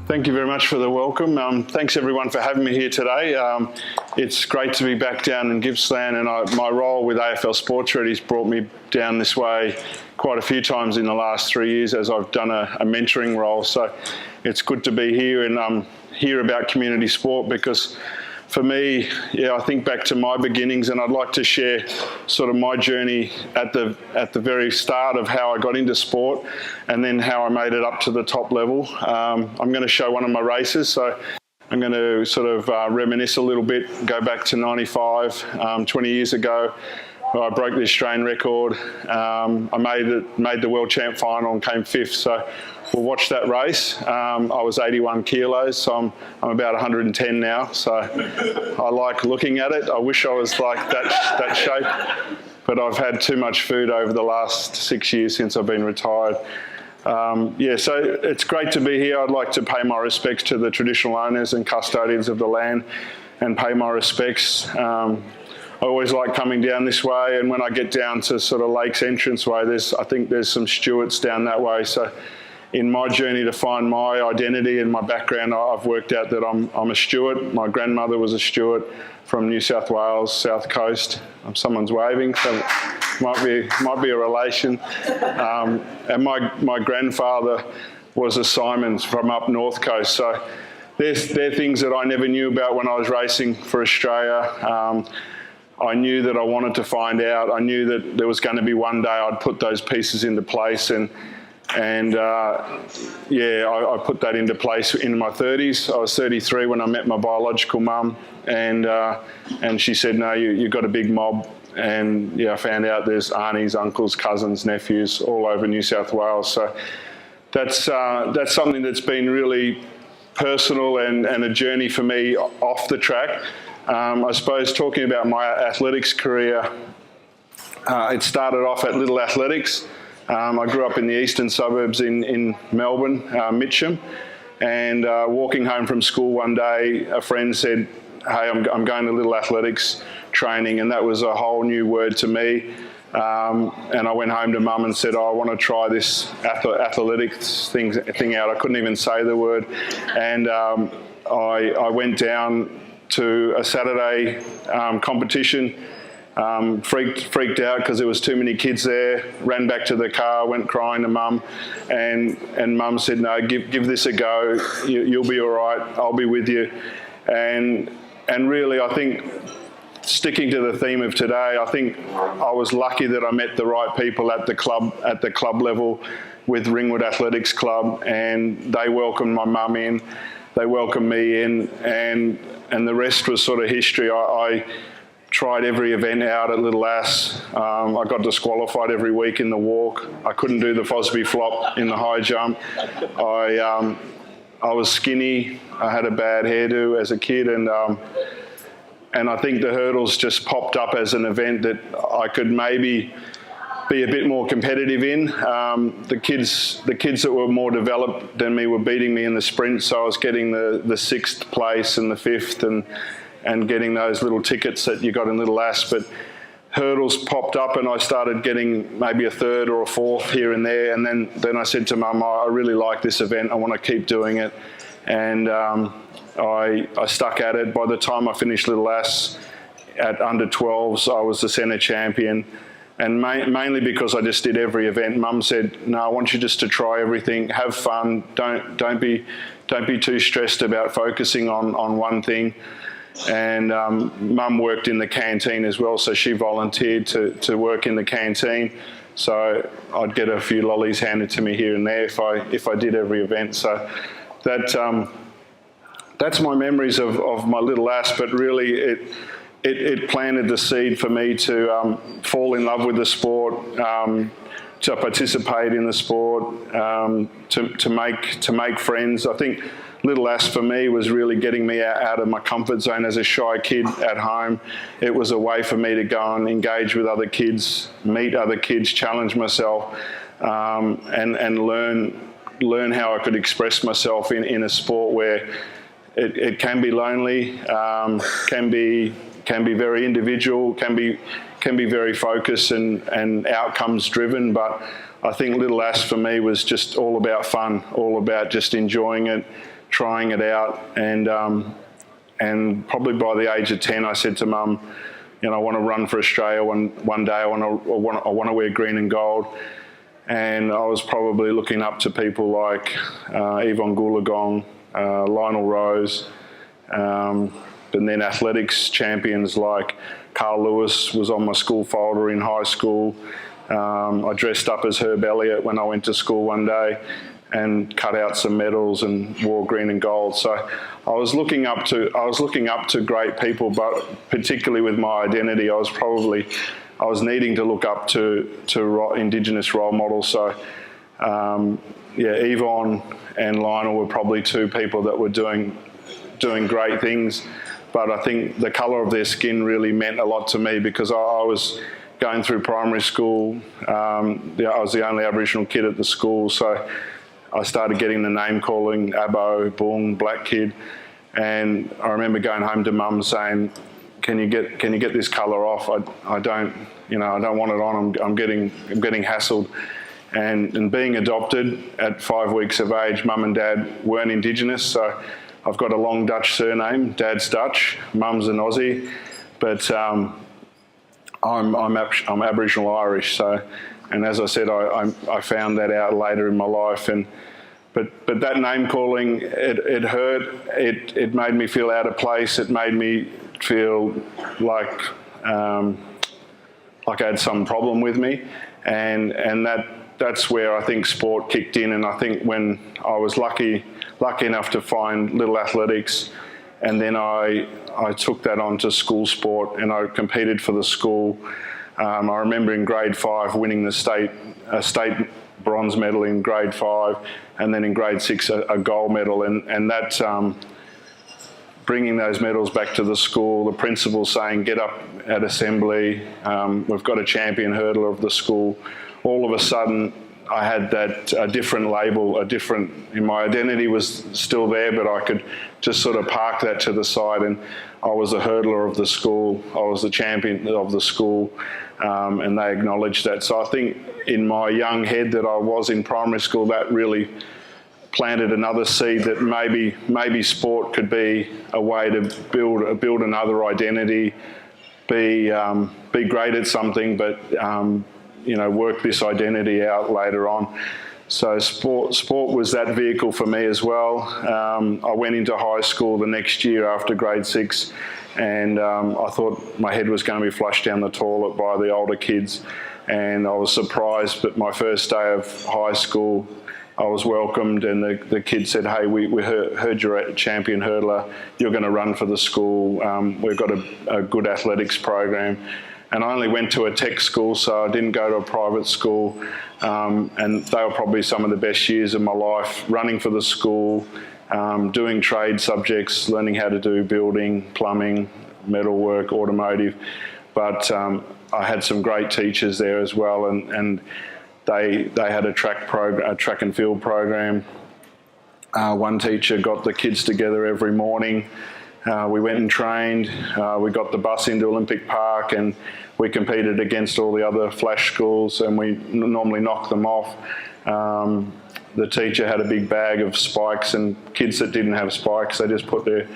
Thank you very much for the welcome. Thanks everyone for having me here today. It's great to be back down in Gippsland, and my role with AFL Sports Ready's brought me down this way quite a few times in the last 3 years as I've done a mentoring role. So it's good to be here and hear about community sport, because for me, I think back to my beginnings, and I'd like to share sort of my journey at the very start of how I got into sport and then how I made it up to the top level. I'm going to show one of my races, so I'm going to sort of reminisce a little bit, go back to 95, 20 years ago. I broke the Australian record. I made the world champ final and came 5th. So we'll watch that race. I was 81 kilos, so I'm about 110 now. So I like looking at it. I wish I was like that shape, but I've had too much food over the last 6 years since I've been retired. So it's great to be here. I'd like to pay my respects to the traditional owners and custodians of the land and pay my respects. I always like coming down this way, and when I get down to sort of Lakes Entranceway, I think there's some stewards down that way. So in my journey to find my identity and my background, I've worked out that I'm a steward. My grandmother was a steward from New South Wales, South Coast. Someone's waving, so might be a relation. And my grandfather was a Simons from up North Coast. So they're things that I never knew about when I was racing for Australia. I knew that I wanted to find out. I knew that there was going to be one day I'd put those pieces into place, and I put that into place in my 30s. I was 33 when I met my biological mum, and she said, "No, you've got a big mob." And I found out there's aunties, uncles, cousins, nephews all over New South Wales. So that's something that's been really personal and a journey for me off the track. I suppose talking about my athletics career, it started off at Little Athletics. I grew up in the eastern suburbs in Melbourne, Mitcham, and walking home from school one day, a friend said, "Hey, I'm going to Little Athletics training," and that was a whole new word to me. And I went home to mum and said, "I want to try this athletics thing out." I couldn't even say the word, and I went down to a Saturday competition, freaked out because there was too many kids there, ran back to the car, went crying to mum, and mum said, "No, give this a go, you'll be all right, I'll be with you." And really, I think, sticking to the theme of today, I think I was lucky that I met the right people at the club level with Ringwood Athletics Club, and they welcomed my mum in, they welcomed me in, and the rest was sort of history. I tried every event out at Little Ass. I got disqualified every week in the walk. I couldn't do the Fosby flop in the high jump. I was skinny. I had a bad hairdo as a kid, and I think the hurdles just popped up as an event that I could maybe be a bit more competitive in. The kids that were more developed than me were beating me in the sprint, so I was getting the 6th place and the 5th and getting those little tickets that you got in Little Ass. But hurdles popped up, and I started getting maybe a 3rd or a 4th here and there. And then I said to mum, "I really like this event. I want to keep doing it." And I stuck at it. By the time I finished Little Ass at under 12s, I was the centre champion. And mainly because I just did every event. Mum said, "No, I want you just to try everything, have fun, don't be too stressed about focusing on one thing." And mum worked in the canteen as well, so she volunteered to work in the canteen. So I'd get a few lollies handed to me here and there if I did every event. So that's my memories of my Little Ass, but really it planted the seed for me to fall in love with the sport, to participate in the sport, to make friends. I think Little Ass for me was really getting me out of my comfort zone as a shy kid at home. It was a way for me to go and engage with other kids, meet other kids, challenge myself, and learn how I could express myself in a sport where it can be lonely, can be very individual, can be very focused and outcomes driven. But I think Little Ass for me was just all about fun, all about just enjoying it, trying it out, and probably by the age of 10, I said to Mum, you know, I want to run for Australia one day. I want to wear green and gold. And I was probably looking up to people like Yvonne Goolagong, Lionel Rose, and then athletics champions like Carl Lewis was on my school folder in high school. I dressed up as Herb Elliott when I went to school one day and cut out some medals and wore green and gold. So I was looking up to great people, but particularly with my identity, I was needing to look up to Indigenous role models. So yeah, Yvonne and Lionel were probably two people that were doing great things. But I think the colour of their skin really meant a lot to me, because I was going through primary school. I was the only Aboriginal kid at the school, so I started getting the name calling, Abo, Boong, Black Kid. And I remember going home to Mum saying, can you get this colour off? I don't want it on. I'm getting hassled. And being adopted at 5 weeks of age, Mum and Dad weren't Indigenous, so I've got a long Dutch surname. Dad's Dutch, Mum's an Aussie, but I'm Aboriginal Irish. So, and as I said, I found that out later in my life. But that name calling, it hurt. It made me feel out of place. It made me feel like I had some problem with me, and that's where I think sport kicked in. And I think when I was lucky enough to find Little Athletics, and then I took that on to school sport, and I competed for the school. I remember in grade 5 winning the state bronze medal in grade 5, and then in grade 6 a gold medal, and that bringing those medals back to the school, the principal saying, get up at assembly, we've got a champion hurdler of the school. All of a sudden, I had a different label, my identity was still there, but I could just sort of park that to the side, and I was a hurdler of the school, I was the champion of the school, and they acknowledged that. So I think in my young head that I was in primary school, that really planted another seed that maybe sport could be a way to build another identity, be great at something, but work this identity out later on. So sport was that vehicle for me as well. I went into high school the next year after grade 6, and I thought my head was going to be flushed down the toilet by the older kids, and I was surprised. But my first day of high school, I was welcomed, and the kids said, hey, we heard you're a champion hurdler, you're going to run for the school, we've got a good athletics program. And I only went to a tech school, so I didn't go to a private school, and they were probably some of the best years of my life, running for the school, doing trade subjects, learning how to do building, plumbing, metalwork, automotive. But I had some great teachers there as well, and they had a track and field program. One teacher got the kids together every morning. We went and trained. We got the bus into Olympic Park, and we competed against all the other flash schools, and we normally knocked them off. The teacher had a big bag of spikes, and kids that didn't have spikes, they just put their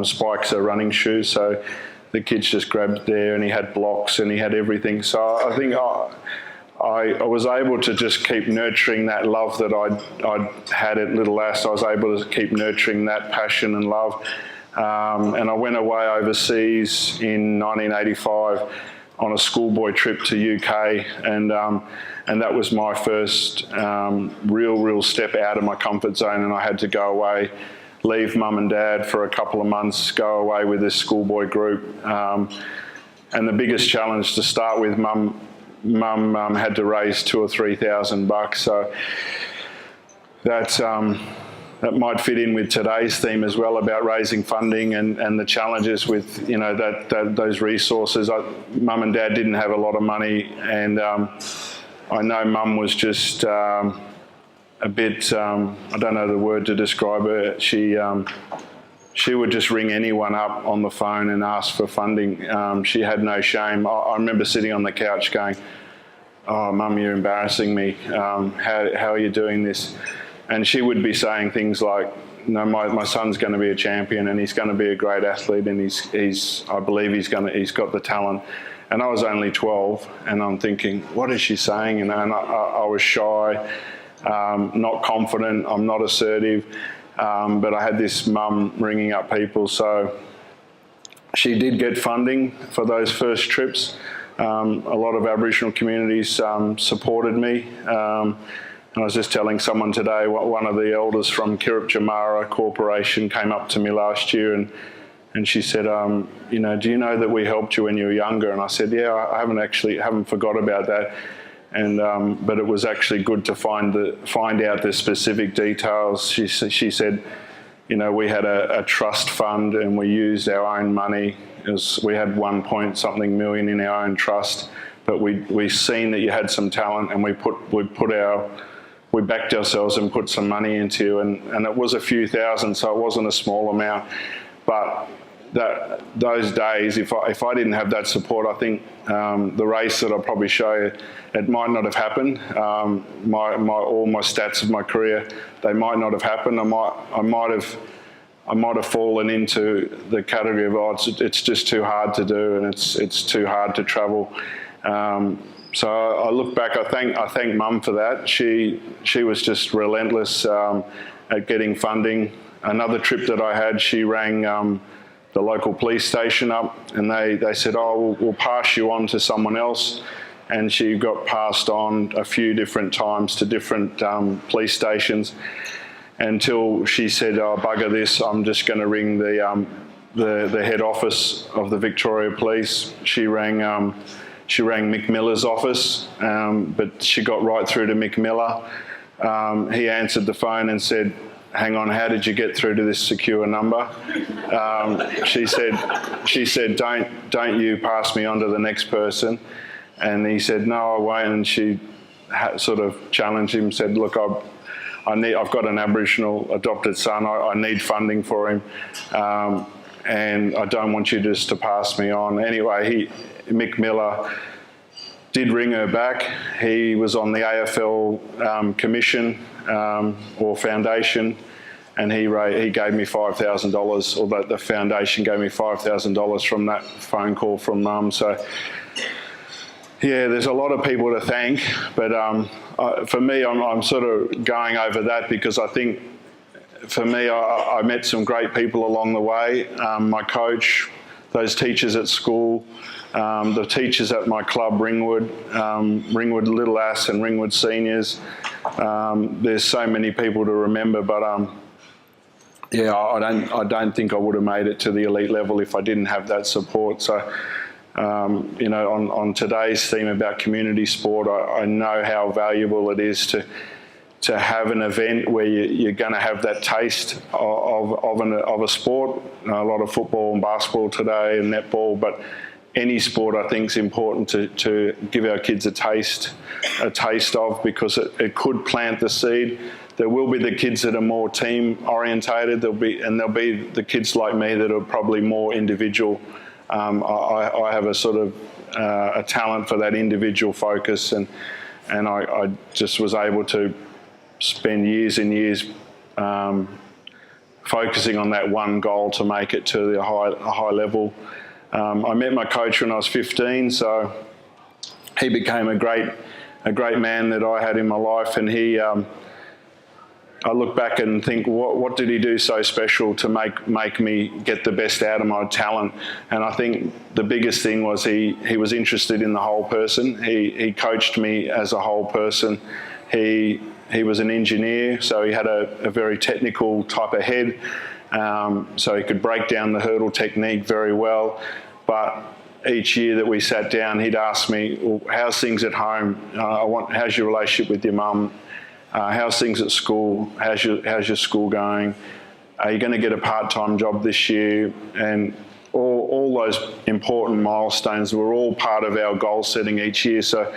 spikes are running shoes. So the kids just grabbed there, and he had blocks and he had everything. So I think I was able to just keep nurturing that love that I'd had at Little Ass. I was able to keep nurturing that passion and love. And I went away overseas in 1985 on a schoolboy trip to UK, and that was my first real step out of my comfort zone, and I had to go away, leave Mum and Dad for a couple of months, go away with this schoolboy group. And the biggest challenge to start with, Mum had to raise $2,000 or $3,000, so that might fit in with today's theme as well, about raising funding and the challenges with those resources. Mum and Dad didn't have a lot of money, and I know Mum was just a bit, I don't know the word to describe her. She would just ring anyone up on the phone and ask for funding. She had no shame. I remember sitting on the couch going, "Oh, Mum, you're embarrassing me. How are you doing this?" And she would be saying things like, no, my son's going to be a champion and he's going to be a great athlete, and I believe he's got the talent. And I was only 12, and I'm thinking, what is she saying? And I was shy, not confident, I'm not assertive, but I had this mum ringing up people. So she did get funding for those first trips. A lot of Aboriginal communities supported me. And I was just telling someone today, one of the elders from Kirrip Corporation came up to me last year, and she said, do you know that we helped you when you were younger? And I said, yeah, I haven't forgot about that. And but it was actually good to find out the specific details. She said, we had a trust fund and we used our own money. We had 1 point something million in our own trust, but we seen that you had some talent, and we backed ourselves and put some money into you, and it was a few thousand, so it wasn't a small amount. But those days, if I didn't have that support, I think the race that I'll probably show you, it might not have happened. All my stats of my career, they might not have happened. I might have fallen into the category of it's just too hard to do, and it's too hard to travel. So I look back. I thank Mum for that. She was just relentless at getting funding. Another trip that I had, she rang the local police station up, and they said, we'll pass you on to someone else. And she got passed on a few different times to different police stations, until she said, bugger this, I'm just going to ring the head office of the Victoria Police. She rang Mick Miller's office, but she got right through to Mick Miller. He answered the phone and said, hang on, how did you get through to this secure number? She said, don't you pass me on to the next person. And he said, no, I won't. And she sort of challenged him, said, look, I've got an Aboriginal adopted son. I need funding for him. And I don't want you just to pass me on. Anyway, Mick Miller did ring her back. He was on the AFL commission or foundation, and he gave me $5,000, or the foundation gave me $5,000 from that phone call from Mum. So yeah, there's a lot of people to thank, but for me, I'm sort of going over that because I think for me, I met some great people along the way. My coach, those teachers at school, the teachers at my club, Ringwood Little Ass and Ringwood Seniors. There's so many people to remember, but yeah, I don't think I would have made it to the elite level if I didn't have that support. So, on today's theme about community sport, I know how valuable it is to have an event where you're going to have that taste of a sport. A lot of football and basketball today and netball, but any sport I think is important to give our kids a taste of, because it could plant the seed. There will be the kids that are more team orientated. There'll be the kids like me that are probably more individual. I have a sort of a talent for that individual focus, and I just was able to spend years and years focusing on that one goal to make it to a high level. I met my coach when I was 15, so he became a great man that I had in my life, and I look back and think, what did he do so special to make me get the best out of my talent? And I think the biggest thing was he was interested in the whole person. He coached me as a whole person. He was an engineer, so he had a very technical type of head. So he could break down the hurdle technique very well. But each year that we sat down, he'd ask me, well, how's things at home? How's your relationship with your mum? How's things at school? How's your school going? Are you going to get a part-time job this year? And all those important milestones were all part of our goal setting each year. So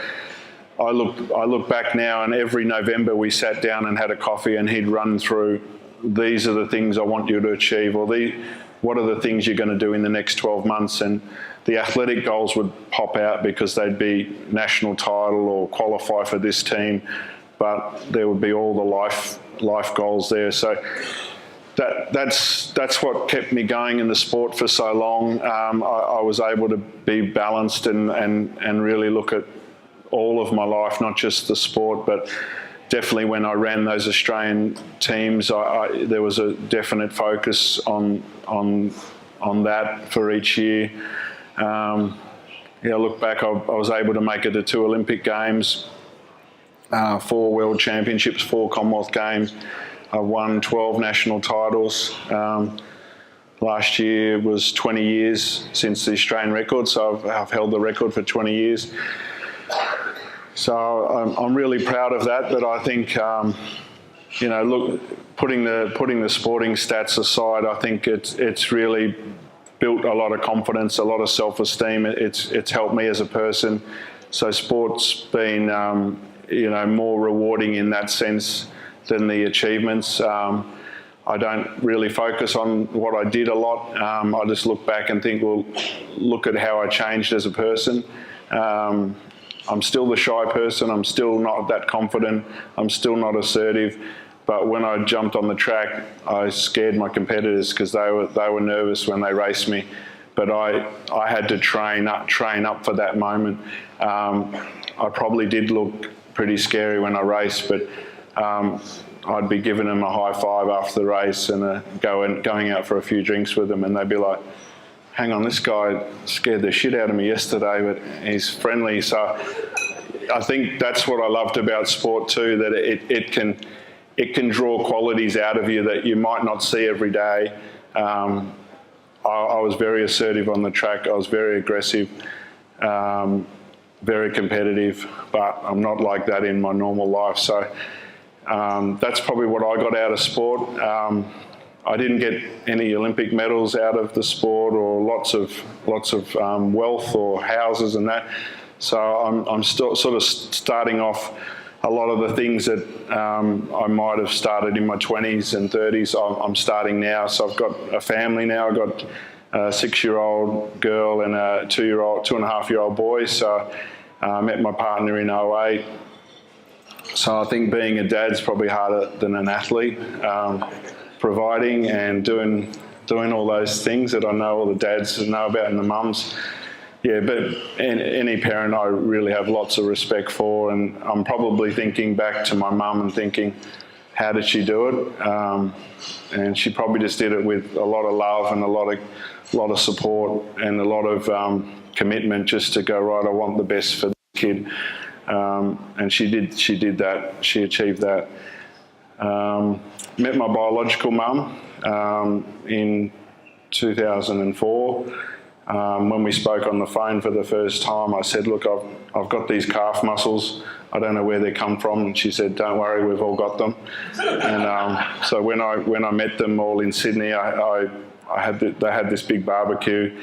I look back now, and every November we sat down and had a coffee, and he'd run through, these are the things I want you to achieve, or what are the things you're going to do in the next 12 months? And the athletic goals would pop out because they'd be national title or qualify for this team, but there would be all the life goals there. So that's what kept me going in the sport for so long. I was able to be balanced and really look at all of my life, not just the sport, but definitely when I ran those Australian teams, there was a definite focus on that for each year. Look back, I was able to make it to 2 Olympic Games, 4 World Championships, 4 Commonwealth Games. I won 12 national titles. Last year was 20 years since the Australian record, so I've held the record for 20 years. So I'm really proud of that, but I think, look, putting the sporting stats aside, I think it's really built a lot of confidence, a lot of self-esteem. It's helped me as a person. So sport's been, more rewarding in that sense than the achievements. I don't really focus on what I did a lot. I just look back and think, well, look at how I changed as a person. I'm still the shy person. I'm still not that confident. I'm still not assertive. But when I jumped on the track, I scared my competitors because they were nervous when they raced me. But I had to train up for that moment. I probably did look pretty scary when I raced, but I'd be giving them a high five after the race and going out for a few drinks with them, and they'd be like, hang on, this guy scared the shit out of me yesterday, but he's friendly. So I think that's what I loved about sport too, that it can draw qualities out of you that you might not see every day. I was very assertive on the track. I was very aggressive, very competitive, but I'm not like that in my normal life. So that's probably what I got out of sport. I didn't get any Olympic medals out of the sport or lots of wealth or houses and that. So I'm still sort of starting off a lot of the things that I might have started in my 20s and 30s. I'm starting now. So I've got a family now. I've got a 6-year-old girl and a 2.5-year-old boy. So I met my partner in 2008. So I think being a dad's probably harder than an athlete. Providing and doing all those things that I know all the dads know about and the mums. Yeah, but any parent I really have lots of respect for, and I'm probably thinking back to my mum and thinking, how did she do it? And she probably just did it with a lot of love and a lot of support and a lot of commitment just to go, right, I want the best for the kid. And she did that. She achieved that. Met my biological mum in 2004. When we spoke on the phone for the first time, I said, look, I've got these calf muscles. I don't know where they come from. And she said, don't worry, we've all got them. And so when I met them all in Sydney, they had this big barbecue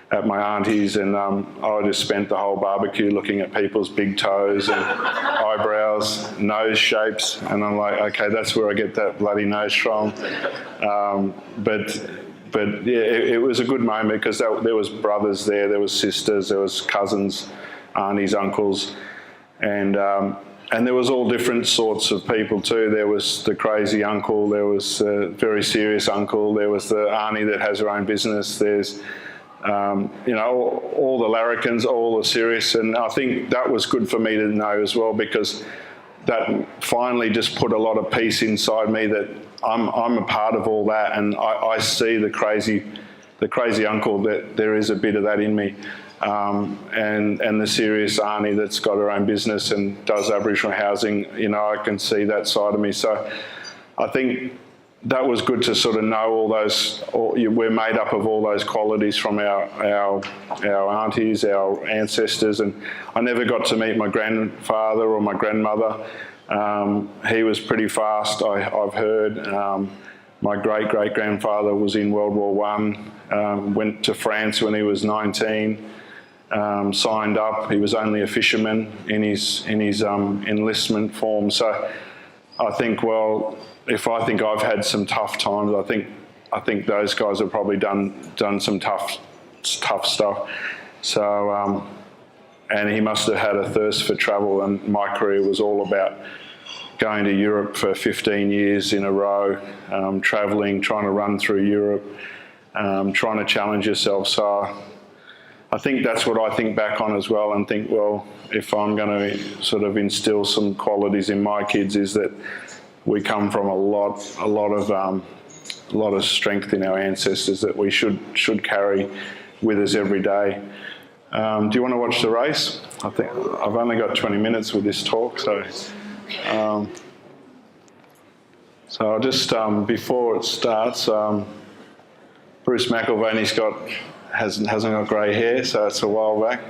at my auntie's, and I just spent the whole barbecue looking at people's big toes and eyebrows, nose shapes, and I'm like, okay, that's where I get that bloody nose from. But yeah, it was a good moment because there was brothers there was sisters, there was cousins, aunties, uncles, and there was all different sorts of people too. There was the crazy uncle, there was a very serious uncle, there was the auntie that has her own business, there's all the larrikins, all the serious, and I think that was good for me to know as well, because that finally just put a lot of peace inside me that I'm a part of all that, and I see the crazy uncle, that there is a bit of that in me, and the serious auntie that's got her own business and does Aboriginal housing. I can see that side of me. So I think that was good to sort of know all those. We're made up of all those qualities from our aunties, our ancestors, and I never got to meet my grandfather or my grandmother. He was pretty fast, I've heard. My great-great-grandfather was in World War I, went to France when he was 19, signed up. He was only a fisherman in his enlistment form. So I think, well, if I think I've had some tough times, I think those guys have probably done some tough stuff. So, and he must have had a thirst for travel, and my career was all about going to Europe for 15 years in a row, travelling, trying to run through Europe, trying to challenge yourself. So I think that's what I think back on as well, and think, well, if I'm going to sort of instill some qualities in my kids, is that we come from a lot of strength in our ancestors that we should carry with us every day. Do you want to watch the race? I think I've only got 20 minutes with this talk, so I'll just before it starts, Bruce McIlvaney's hasn't got grey hair, so it's a while back.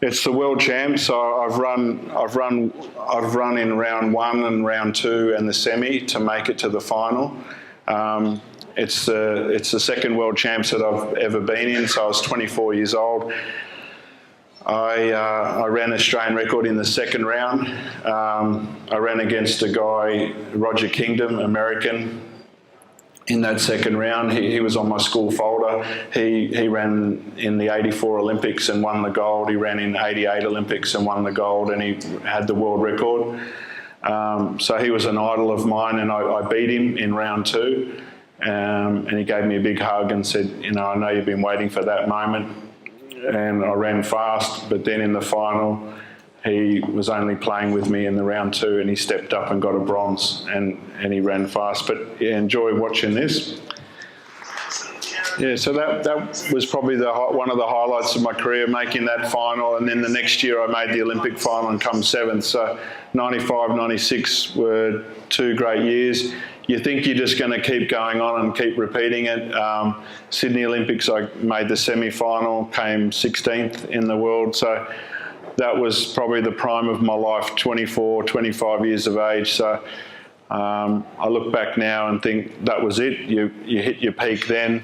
It's the world champ, so I've run in round 1 and round 2 and the semi to make it to the final. It's the second world champs that I've ever been in, so I was 24 years old. I ran Australian record in the second round. I ran against a guy, Roger Kingdom, American, in that second round. He was on my school folder. He ran in the 84 Olympics and won the gold. He ran in 88 Olympics and won the gold, and he had the world record. So he was an idol of mine, and I beat him in round 2. And he gave me a big hug and said, you know, I know you've been waiting for that moment. And I ran fast, but then in the final, he was only playing with me in the round 2, and he stepped up and got a bronze, and he ran fast. But yeah, enjoy watching this. Yeah, so that was probably one of the highlights of my career, making that final. And then the next year I made the Olympic final and come 7th. So 95, 96 were 2 great years. You think you're just going to keep going on and keep repeating it. Sydney Olympics, I made the semi-final, came 16th in the world. So that was probably the prime of my life, 24, 25 years of age. So I look back now and think that was it. You hit your peak then.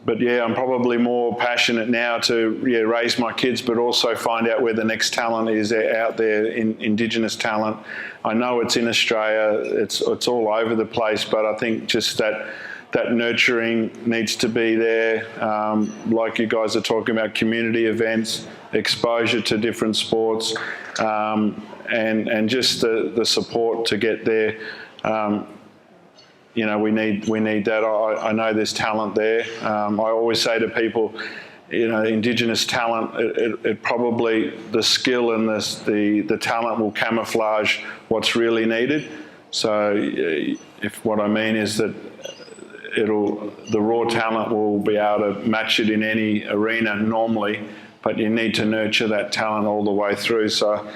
But yeah, I'm probably more passionate now to raise my kids, but also find out where the next talent is out there, in Indigenous talent. I know it's in Australia, it's all over the place, but I think just that nurturing needs to be there. Like you guys are talking about, community events, exposure to different sports, and just the support to get there. You know, we need that. I know there's talent there. I always say to people, you know, Indigenous talent, it probably, the skill and the talent will camouflage what's really needed. So if what I mean is that the raw talent will be able to match it in any arena normally, but you need to nurture that talent all the way through. So,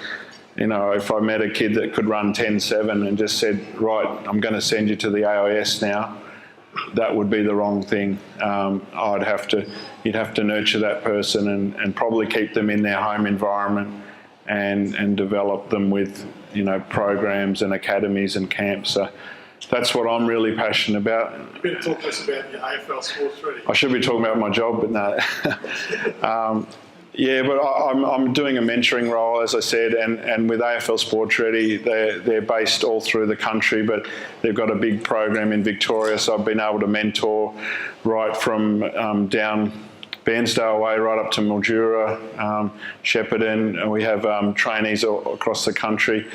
you know, if I met a kid that could run 10.7 and just said, right, I'm going to send you to the AIS now, that would be the wrong thing. You'd have to nurture that person and probably keep them in their home environment and develop them with, you know, programs and academies and camps. So that's what I'm really passionate about. You better talk to us about your AFL Sports Ready. I should be talking about my job, but no. Yeah, but I'm doing a mentoring role, as I said, and with AFL Sports Ready, they're based all through the country, but they've got a big program in Victoria, so I've been able to mentor right from down Bairnsdale way right up to Mildura, Shepparton, and we have trainees all across the country.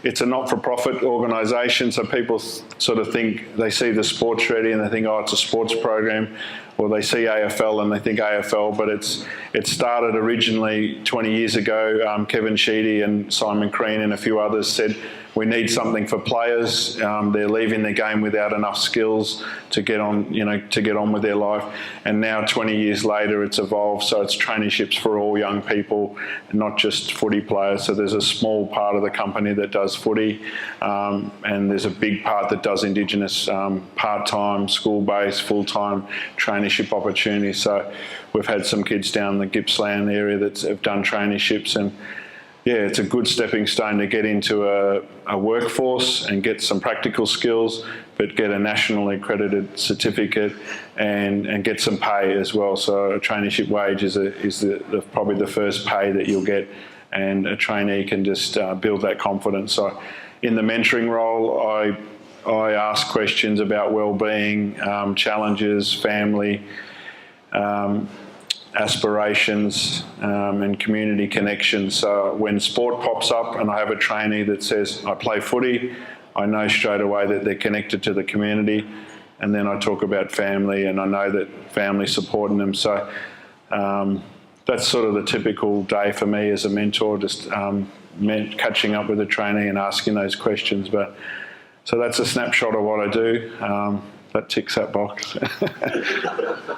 It's a not-for-profit organisation, so people sort of think, they see the Sports Ready and they think, oh, it's a sports program, or they see AFL and they think AFL, but it started originally 20 years ago. Kevin Sheedy and Simon Crean and a few others said, we need something for players. They're leaving the game without enough skills to get on, you know, to get on with their life. And now 20 years later, it's evolved. So it's traineeships for all young people, not just footy players. So there's a small part of the company that does footy, and there's a big part that does Indigenous part-time, school-based, full-time traineeship opportunities. So we've had some kids down the Gippsland area that have done traineeships, and yeah, it's a good stepping stone to get into a workforce and get some practical skills, but get a nationally accredited certificate and get some pay as well. So a traineeship wage is probably the first pay that you'll get, and a trainee can just build that confidence. So in the mentoring role, I ask questions about well-being, challenges, family, aspirations and community connections. So when sport pops up and I have a trainee that says, I play footy, I know straight away that they're connected to the community. And then I talk about family, and I know that family's supporting them. So that's sort of the typical day for me as a mentor, just catching up with a trainee and asking those questions. But so that's a snapshot of what I do. That ticks that box.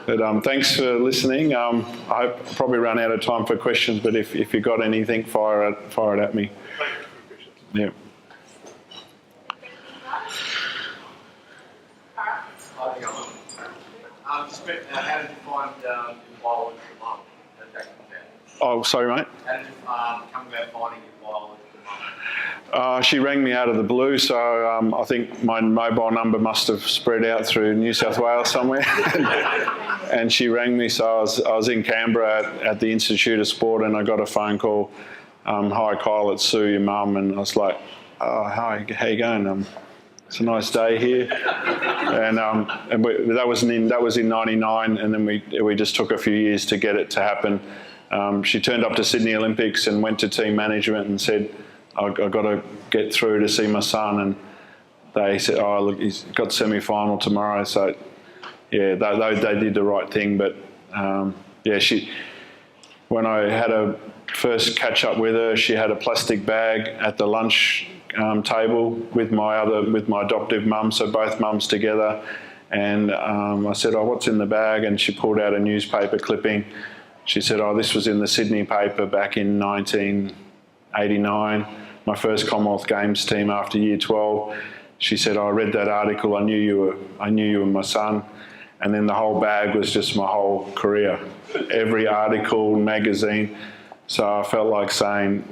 But thanks for listening. I hope I'll probably run out of time for questions, but if you got anything, fire it at me. Yeah. How did you find involved with your mum? How did that come about? Oh, sorry, mate. How did you come about finding involved with your mum? She rang me out of the blue, so I think my mobile number must have spread out through New South Wales somewhere. And she rang me, so I was in Canberra at the Institute of Sport, and I got a phone call. Hi, Kyle, it's Sue, your mum. And I was like, oh, hi, how you going? It's a nice day here. And that was in '99, and then we just took a few years to get it to happen. She turned up to Sydney Olympics and went to team management and said, I've got to get through to see my son. And they said, oh, look, he's got semi-final tomorrow. So, yeah, they did the right thing. But, when I had a first catch-up with her, she had a plastic bag at the lunch table with my adoptive mum, so both mums together. And I said, oh, what's in the bag? And she pulled out a newspaper clipping. She said, oh, this was in the Sydney paper back in 1989, my first Commonwealth Games team after year 12. She said, I read that article, I knew you were my son. And then the whole bag was just my whole career, every article, magazine. So I felt like saying,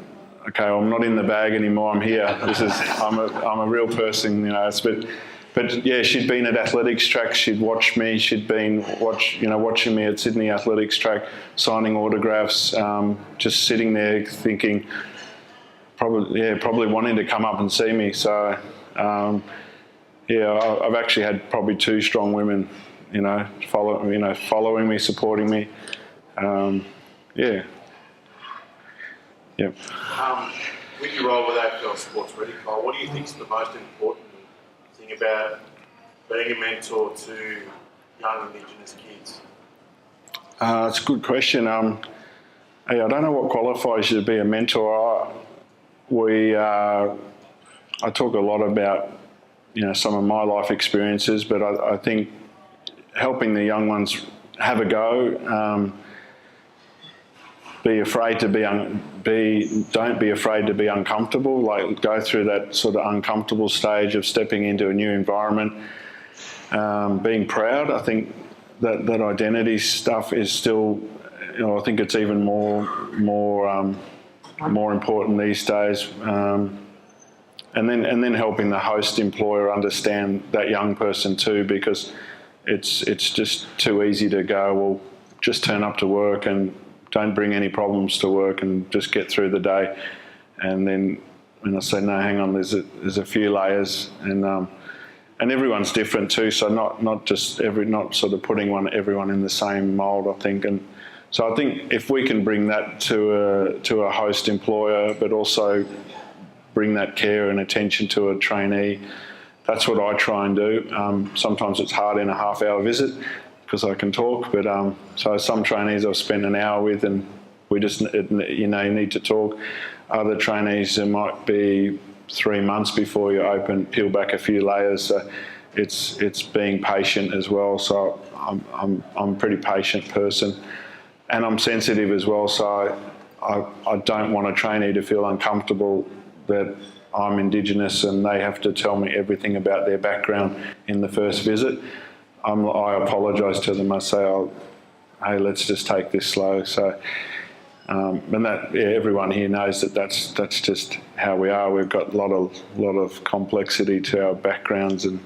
okay, I'm not in the bag anymore, I'm here. I'm a real person, you know. But yeah, she'd been at athletics track, she'd watched me, she'd been watching me at Sydney athletics track, signing autographs, just sitting there thinking, probably wanting to come up and see me. So I've actually had probably two strong women, following me, supporting me. Yep. With your role with AFL Sports Ready, Kyle, what do you think is the most important thing about being a mentor to young Indigenous kids? It's a good question. I don't know what qualifies you to be a mentor. I talk a lot about some of my life experiences, but I think helping the young ones have a go. Don't be afraid to be uncomfortable. Like, go through that sort of uncomfortable stage of stepping into a new environment. Being proud. I think that identity stuff is still, I think it's even more important these days. And then helping the host employer understand that young person too, because it's just too easy to go, well, just turn up to work and don't bring any problems to work and just get through the day. And then when I say, no, hang on, there's a few layers, and everyone's different too. So not sort of putting everyone in the same mould, I think. And so I think if we can bring that to a host employer, but also bring that care and attention to a trainee, that's what I try and do. Sometimes it's hard in a half-hour visit, because I can talk, but so some trainees I've spent an hour with, and we just you need to talk. Other trainees, it might be 3 months before you peel back a few layers. So it's being patient as well. So I'm a pretty patient person, and I'm sensitive as well. So I don't want a trainee to feel uncomfortable that I'm Indigenous and they have to tell me everything about their background in the first visit. I apologise to them. I say, hey, let's just take this slow. So, and everyone here knows that's just how we are. We've got a lot of complexity to our backgrounds, and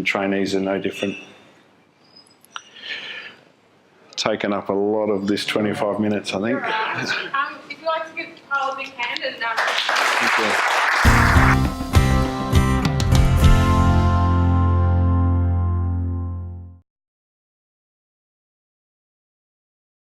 trainees are no different. Taken up a lot of this 25 minutes, I think. If you'd like to give Kyle a big hand and Thank you.